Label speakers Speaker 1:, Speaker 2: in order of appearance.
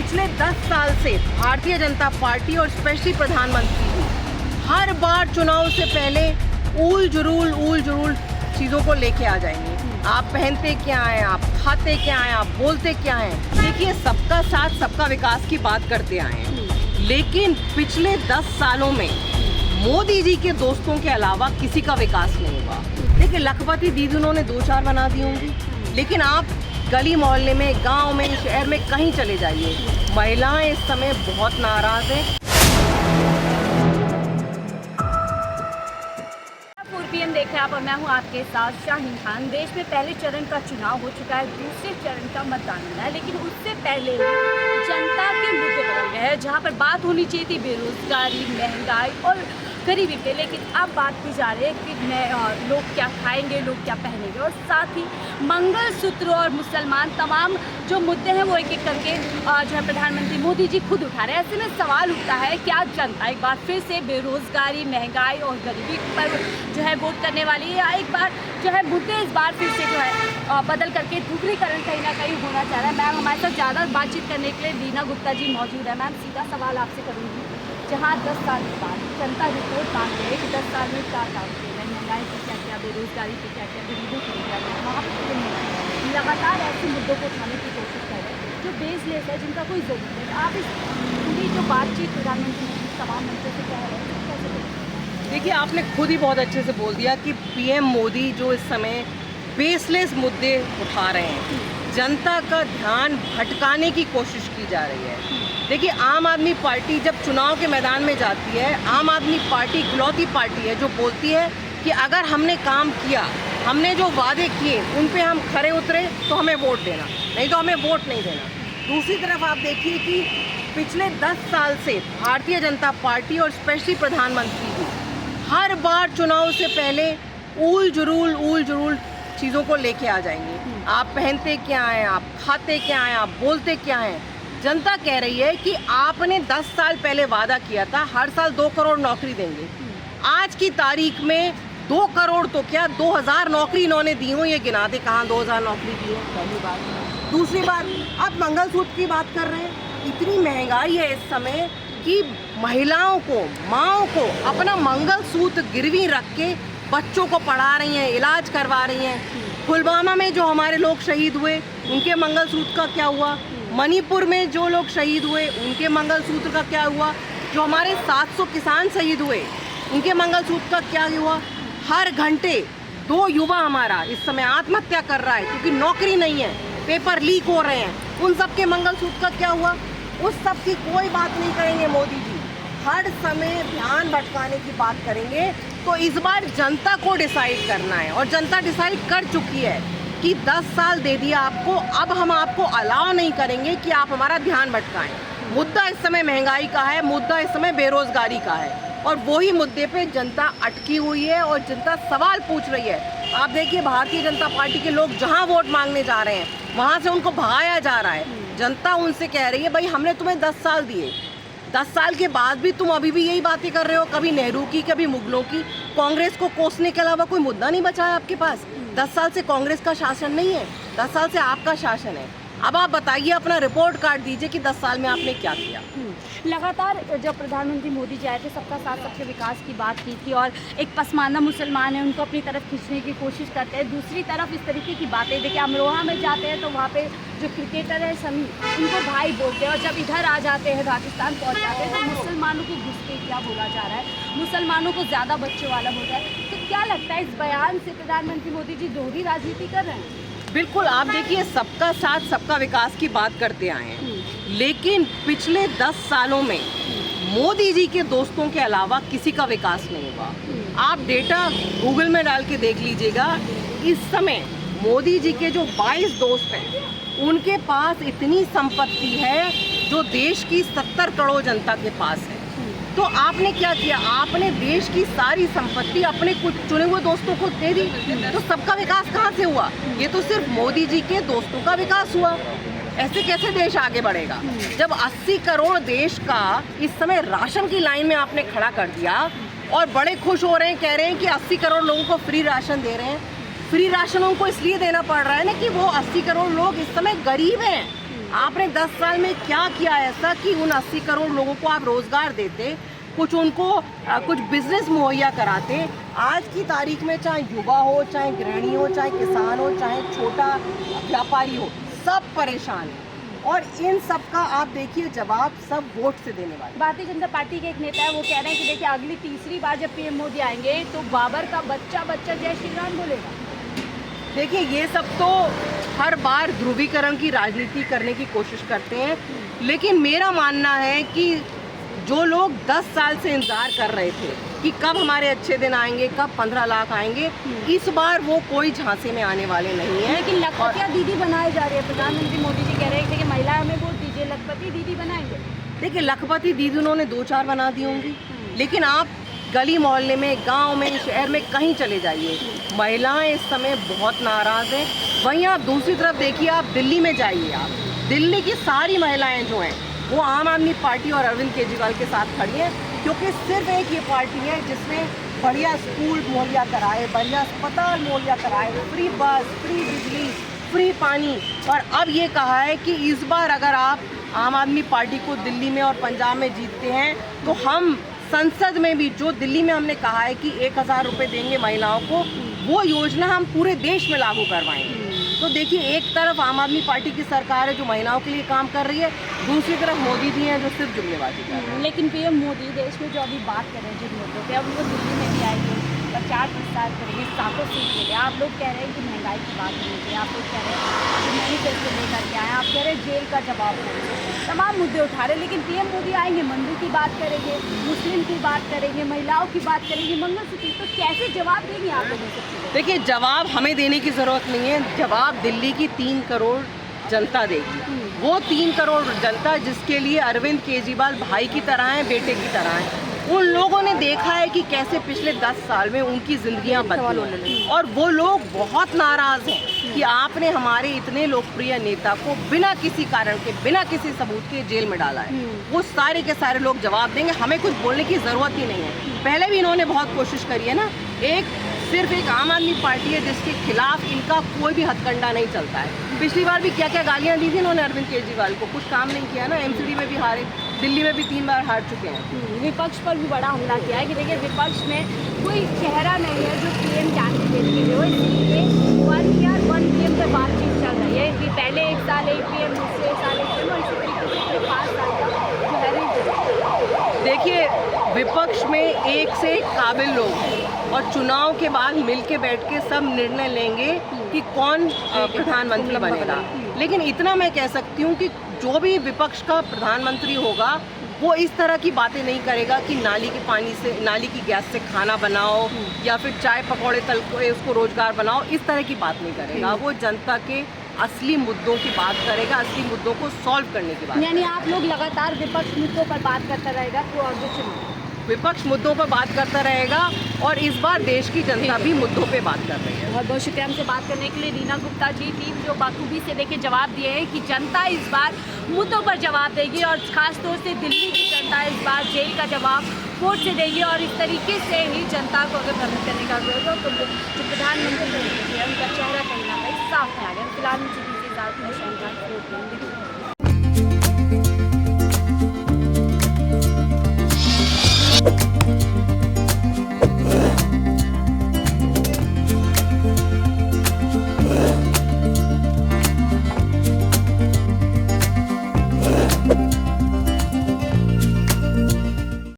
Speaker 1: पिछले 10 साल से भारतीय जनता पार्टी और स्पेशली प्रधानमंत्री हर बार चुनाव से पहले ऊल जुलूल चीज़ों को लेके आ जाएंगे। आप पहनते क्या हैं, आप खाते क्या हैं, आप बोलते क्या हैं। देखिए, सबका साथ सबका विकास की बात करते आए हैं, लेकिन पिछले 10 सालों में मोदी जी के दोस्तों के अलावा किसी का विकास नहीं हुआ। देखिए, लखपति दीदी उन्होंने 2-4 बना दी होंगी, लेकिन आप गली मोहल्ले में, गांव में, शहर में कहीं चले जाइए, महिलाएं इस समय बहुत नाराज हैं।
Speaker 2: PM देख रहे हैं आप और मैं हूं आपके साथ शाहीन खान। देश में पहले चरण का चुनाव हो चुका है, दूसरे चरण का मतदान होना है, लेकिन उससे पहले जनता के मुद्दे बदल गए हैं। जहां पर बात होनी चाहिए थी बेरोजगारी, महंगाई और गरीबी पे, लेकिन अब बात की जा रही है कि लोग क्या खाएंगे, लोग क्या पहनेंगे, और साथ ही मंगलसूत्र और मुसलमान तमाम जो मुद्दे हैं वो एक एक करके जो है प्रधानमंत्री मोदी जी खुद उठा रहे हैं। ऐसे में सवाल उठता है, क्या जनता एक बार फिर से बेरोजगारी, महंगाई और गरीबी पर जो है वोट करने वाली है, या एक बार जो है मुद्दे इस बार फिर से जो है बदल करके दूसरीकरण कहीं ना कहीं होना चाह रहा है। मैम, हमारे साथ ज़्यादा बातचीत करने के लिए लीना गुप्ता जी मौजूद है। मैम, सीधा सवाल आपसे करूँगी, जहाँ 10 साल के बाद जनता रिपोर्ट मांग रही है कि 10 साल में क्या काम किया है, महंगाई पे क्या क्या, बेरोजगारी पे क्या क्या, गरीबों को क्या क्या, वहाँ पर लगातार ऐसे मुद्दों को उठाने की कोशिश कर रहे हैं जो बेसलेस है, जिनका कोई ज़रूरत नहीं। आप इस पूरी जो बातचीत प्रधानमंत्री मोदी तमाम मंत्रियों से कह रहे हैं, कैसे देखते?
Speaker 1: देखिए, आपने खुद ही बहुत अच्छे से बोल दिया कि PM मोदी जो इस समय बेसलेस मुद्दे उठा रहे हैं, जनता का ध्यान भटकाने की कोशिश की जा रही है। देखिए, आम आदमी पार्टी जब चुनाव के मैदान में जाती है, आम आदमी पार्टी इकलौती पार्टी है जो बोलती है कि अगर हमने काम किया, हमने जो वादे किए उन पे हम खरे उतरे तो हमें वोट देना, नहीं तो हमें वोट नहीं देना। दूसरी तरफ आप देखिए कि पिछले 10 साल से भारतीय जनता पार्टी और स्पेशली प्रधानमंत्री जी हर बार चुनाव से पहले ऊल जुलूल चीज़ों को लेके आ जाएंगे। आप पहनते क्या हैं, आप खाते क्या हैं, आप बोलते क्या हैं। जनता कह रही है कि आपने 10 साल पहले वादा किया था हर साल 2 करोड़ नौकरी देंगे। आज की तारीख में 2 करोड़ तो क्या, 2000 नौकरी इन्होंने दी हो, ये गिना दे कहाँ 2000 नौकरी दी है, पहली बात। दूसरी बात, आप मंगलसूत्र की बात कर रहे हैं। इतनी महंगाई है इस समय कि महिलाओं को, माँओं को अपना मंगलसूत्र गिरवी रख के बच्चों को पढ़ा रही हैं, इलाज करवा रही हैं। पुलवामा में जो हमारे लोग शहीद हुए, उनके मंगलसूत्र का क्या हुआ? मणिपुर में जो लोग शहीद हुए, उनके मंगलसूत्र का क्या हुआ? जो हमारे 700 किसान शहीद हुए, उनके मंगलसूत्र का क्या हुआ? हर घंटे 2 युवा हमारा इस समय आत्महत्या कर रहा है क्योंकि नौकरी नहीं है, पेपर लीक हो रहे हैं। उन सब के मंगलसूत्र का क्या हुआ? उस सब की कोई बात नहीं करेंगे मोदी जी। हर समय ध्यान भटकाने की बात करेंगे। तो इस बार जनता को डिसाइड करना है, और जनता डिसाइड कर चुकी है कि 10 साल दे दिया आपको, अब हम आपको अलाउ नहीं करेंगे कि आप हमारा ध्यान भटकाएं। मुद्दा इस समय महंगाई का है, मुद्दा इस समय बेरोजगारी का है, और वही मुद्दे पे जनता अटकी हुई है और जनता सवाल पूछ रही है। आप देखिए, भारतीय जनता पार्टी के लोग जहां वोट मांगने जा रहे हैं वहां से उनको भगाया जा रहा है। जनता उनसे कह रही है, भाई हमने तुम्हें 10 साल दिए, 10 साल के बाद भी तुम अभी भी यही बातें कर रहे हो, कभी नेहरू की, कभी मुगलों की। कांग्रेस को कोसने के अलावा कोई मुद्दा नहीं बचा है आपके पास। 10 साल से कांग्रेस का शासन नहीं है, 10 साल से आपका शासन है। अब आप बताइए, अपना रिपोर्ट कार्ड दीजिए कि 10 साल में आपने क्या किया।
Speaker 2: लगातार जब प्रधानमंत्री मोदी जी आए थे, सबका साथ सबके विकास की बात की थी, और एक पसमानदा मुसलमान है उनको अपनी तरफ खींचने की कोशिश करते हैं। दूसरी तरफ इस तरीके की बातें, देखिए अमरोहा में जाते हैं तो वहाँ पे जो क्रिकेटर है समी, उनको भाई बोलते हैं, और जब इधर आ जाते हैं, राजस्थान पहुँच जाते हैं, तो मुसलमानों को घुसपैठिया बोला जा रहा है, मुसलमानों को ज़्यादा बच्चों वाला बोल रहा है। तो क्या लगता है, इस बयान से प्रधानमंत्री मोदी जी दोहरी राजनीति कर रहे हैं?
Speaker 1: बिल्कुल, आप देखिए, सबका साथ सबका विकास की बात करते आए हैं, लेकिन पिछले 10 सालों में मोदी जी के दोस्तों के अलावा किसी का विकास नहीं हुआ। आप डेटा गूगल में डाल के देख लीजिएगा। इस समय मोदी जी के जो 22 दोस्त हैं, उनके पास इतनी संपत्ति है जो देश की 70 करोड़ जनता के पास है। तो आपने क्या किया? आपने देश की सारी संपत्ति अपने कुछ चुने हुए दोस्तों को दे दी। तो सबका विकास कहाँ से हुआ? ये तो सिर्फ मोदी जी के दोस्तों का विकास हुआ। ऐसे कैसे देश आगे बढ़ेगा? जब 80 करोड़ देश का इस समय राशन की लाइन में आपने खड़ा कर दिया और बड़े खुश हो रहे हैं, कह रहे हैं कि 80 करोड़ लोगों को फ्री राशन दे रहे हैं। फ्री राशन उनको इसलिए देना पड़ रहा है ना कि वो 80 करोड़ लोग इस समय गरीब हैं। आपने 10 साल में क्या किया ऐसा कि उन 80 करोड़ लोगों को आप रोजगार देते, कुछ उनको कुछ बिजनेस मुहैया कराते। आज की तारीख में चाहे युवा हो, चाहे गृहिणी हो, चाहे किसान हो, चाहे छोटा व्यापारी हो, सब परेशान हैं। और इन सब का आप देखिए जवाब सब वोट से देने वाले।
Speaker 2: भारतीय जनता पार्टी के एक नेता है, वो कह रहे हैं कि देखिए अगली तीसरी बार जब पीएम मोदी आएंगे तो बाबर का बच्चा बच्चा जय श्री राम बोलेगा।
Speaker 1: देखिए ये सब तो हर बार ध्रुवीकरण की राजनीति करने की कोशिश करते हैं, लेकिन मेरा मानना है कि जो लोग 10 साल से इंतजार कर रहे थे कि कब हमारे अच्छे दिन आएंगे, कब 15 लाख आएंगे, इस बार वो कोई झांसे में आने वाले नहीं है।
Speaker 2: लेकिन लखपतिया दीदी बनाए जा रहे हैं, प्रधानमंत्री मोदी जी कह रहे हैं कि महिला हमें वोट दीजिए, लखपति दीदी बनाएंगे।
Speaker 1: देखिए लखपति दीदी उन्होंने 2-4 बना दी होंगी, लेकिन आप गली मोहल्ले में, गांव में, शहर में कहीं चले जाइए, महिलाएं इस समय बहुत नाराज़ हैं। वहीं आप दूसरी तरफ देखिए, आप दिल्ली में जाइए, आप दिल्ली की सारी महिलाएं जो हैं वो आम आदमी पार्टी और अरविंद केजरीवाल के साथ खड़ी हैं, क्योंकि सिर्फ एक ये पार्टी है जिसने बढ़िया स्कूल मुहैया कराए, बढ़िया अस्पताल मुहैया कराए, फ्री बस, फ्री बिजली, फ्री पानी। और अब ये कहा है कि इस बार अगर आप आम आदमी पार्टी को दिल्ली में और पंजाब में जीतते हैं तो हम संसद में भी, जो दिल्ली में हमने कहा है कि 1000 रुपये देंगे महिलाओं को, वो योजना हम पूरे देश में लागू करवाएंगे। तो देखिए एक तरफ आम आदमी पार्टी की सरकार है जो महिलाओं के लिए काम कर रही है, दूसरी तरफ मोदी जी हैं जो सिर्फ जुम्मेबाजी कर रहे हैं।
Speaker 2: लेकिन पीएम मोदी देश में जो अभी बात कर रहे हैं जिन मुद्दों पे, अब वो दिल्ली में भी आएंगे, प्रचार प्रसार करेंगे, 7 सीट के लिए। आप लोग कह रहे हैं कि महंगाई की बात नहीं है, आप लोग कह रहे हैं कि मैनिफेस्टो लेकर के आए, आप कह रहे हैं जेल का जवाब देंगे, तमाम मुद्दे उठा रहे हैं। लेकिन पीएम मोदी आएंगे, मंदिर की बात करेंगे, मुस्लिम की बात करेंगे, महिलाओं की बात करेंगे, मंगलसूत्र, तो कैसे जवाब देंगे आप लोगों से?
Speaker 1: देखिए जवाब हमें देने की ज़रूरत नहीं है, जवाब दिल्ली की 3 करोड़ जनता देगी। वो 3 करोड़ जनता जिसके लिए अरविंद केजरीवाल भाई की तरह हैं, बेटे की तरह हैं, उन लोगों ने देखा है कि कैसे पिछले 10 साल में उनकी जिंदगियां बदली हैं। और वो लोग बहुत नाराज़ हैं कि आपने हमारे इतने लोकप्रिय नेता को बिना किसी कारण के, बिना किसी सबूत के जेल में डाला है। वो सारे के सारे लोग जवाब देंगे, हमें कुछ बोलने की ज़रूरत ही नहीं है। पहले भी इन्होंने बहुत कोशिश करी है ना, सिर्फ एक आम आदमी पार्टी है जिसके खिलाफ इनका कोई भी हथकंडा नहीं चलता है। पिछली बार भी क्या क्या गालियां दी थी इन्होंने अरविंद केजरीवाल को, कुछ काम नहीं किया ना, एमसीडी में भी हारे, दिल्ली में भी 3 बार हार चुके हैं।
Speaker 2: विपक्ष पर भी बड़ा हमला किया है कि देखिए विपक्ष में कोई चेहरा नहीं है जो पीएम कैंडिडेट के लिए हो, इसलिए 1 ईयर 1 पीएम पे बातचीत चल रही है कि पहले 1 साल 1 पीएम, दूसरे साल 1 पीएम, और इसी तरीके से 5 साल का जो है।
Speaker 1: देखिए विपक्ष में एक से एक काबिल लोग हैं और चुनाव के बाद मिल के बैठ के सब निर्णय लेंगे कि कौन प्रधानमंत्री बनेगा। लेकिन इतना मैं कह सकती हूँ कि जो भी विपक्ष का प्रधानमंत्री होगा वो इस तरह की बातें नहीं करेगा कि नाली के पानी से, नाली की गैस से खाना बनाओ या फिर चाय पकौड़े तल के उसको रोजगार बनाओ, इस तरह की बात नहीं करेगा। वो जनता के असली मुद्दों की बात करेगा, असली मुद्दों को सॉल्व करने की बात।
Speaker 2: यानी आप लोग लगातार विपक्ष मुद्दों पर बात करता रहेगा तो और कुछ नहीं,
Speaker 1: विपक्ष मुद्दों पर बात करता रहेगा और इस बार देश की जनता भी मुद्दों पे बात कर रही है।
Speaker 2: बहुत बहुत शुक्रिया हमसे बात करने के लिए रीना गुप्ता जी, टीम जो बाखूबी से देखिए जवाब दिए हैं कि जनता इस बार मुद्दों पर जवाब देगी और खासतौर से दिल्ली की जनता इस बार जेल का जवाब वोट से देगी। और इस तरीके से ही जनता को अगर भ्रमित करने का जरूरत हो तो जो प्रधानमंत्री है उनका चेहरा कहीं ना कहीं साफ है। फिलहाल मुझे